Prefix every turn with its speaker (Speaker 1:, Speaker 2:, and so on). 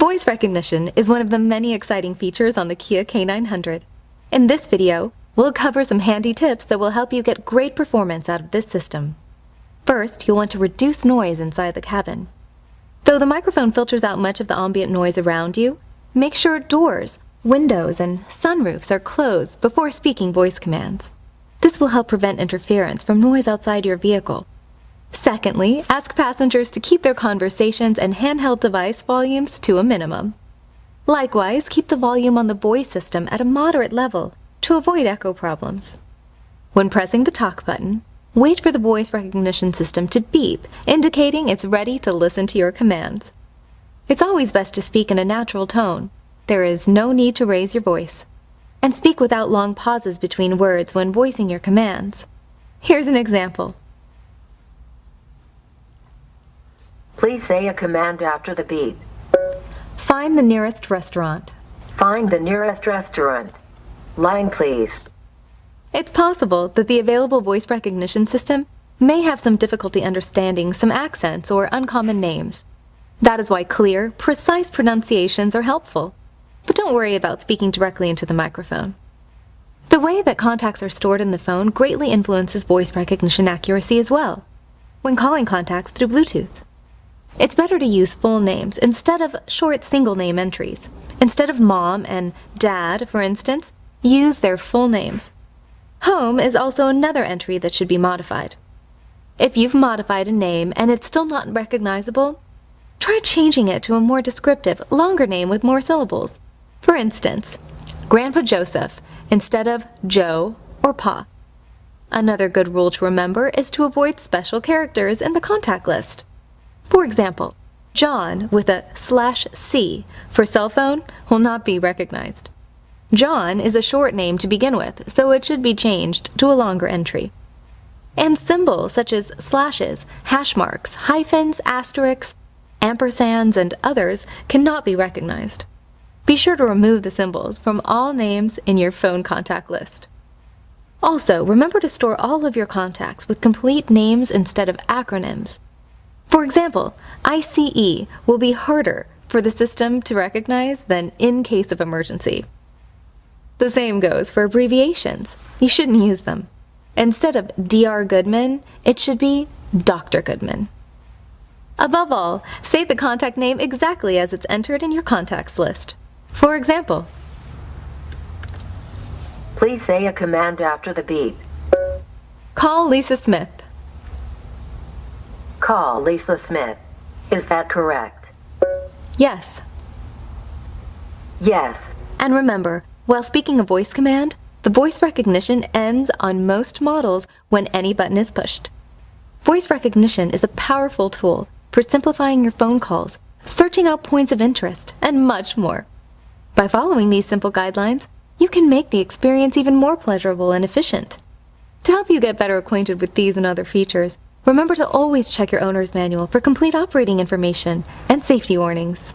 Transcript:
Speaker 1: Voice recognition is one of the many exciting features on the Kia K900. In this video, we'll cover some handy tips that will help you get great performance out of this system. First, you'll want to reduce noise inside the cabin. Though the microphone filters out much of the ambient noise around you, make sure doors, windows, and sunroofs are closed before speaking voice commands. This will help prevent interference from noise outside your vehicle. Secondly, ask passengers to keep their conversations and handheld device volumes to a minimum. Likewise, keep the volume on the voice system at a moderate level to avoid echo problems. When pressing the talk button, wait for the voice recognition system to beep, indicating it's ready to listen to your commands. It's always best to speak in a natural tone. There is no need to raise your voice. And speak without long pauses between words when voicing your commands. Here's an example.
Speaker 2: Please say a command after the beep.
Speaker 1: Find the nearest restaurant.
Speaker 2: Find the nearest restaurant. Line, please.
Speaker 1: It's possible that the available voice recognition system may have some difficulty understanding some accents or uncommon names. That is why clear, precise pronunciations are helpful. But don't worry about speaking directly into the microphone. The way that contacts are stored in the phone greatly influences voice recognition accuracy as well, when calling contacts through Bluetooth. It's better to use full names instead of short single name entries. Instead of mom and dad, for instance, use their full names. Home is also another entry that should be modified. If you've modified a name and it's still not recognizable, try changing it to a more descriptive, longer name with more syllables. For instance, Grandpa Joseph instead of Joe or Pa. Another good rule to remember is to avoid special characters in the contact list. For example, John with a /C for cell phone will not be recognized. John is a short name to begin with, so it should be changed to a longer entry. And symbols such as slashes, hash marks, hyphens, asterisks, ampersands, and others cannot be recognized. Be sure to remove the symbols from all names in your phone contact list. Also, remember to store all of your contacts with complete names instead of acronyms. For example, ICE will be harder for the system to recognize than in case of emergency. The same goes for abbreviations. You shouldn't use them. Instead of Dr. Goodman, it should be Dr. Goodman. Above all, say the contact name exactly as it's entered in your contacts list. For example,
Speaker 2: Please say a command after the beep.
Speaker 1: call Lisa Smith.
Speaker 2: Call Lisa Smith. Is that correct?
Speaker 1: Yes.
Speaker 2: Yes.
Speaker 1: And remember, while speaking a voice command, the voice recognition ends on most models when any button is pushed. Voice recognition is a powerful tool for simplifying your phone calls, searching out points of interest, and much more. By following these simple guidelines, you can make the experience even more pleasurable and efficient. To help you get better acquainted with these and other features, remember to always check your owner's manual for complete operating information and safety warnings.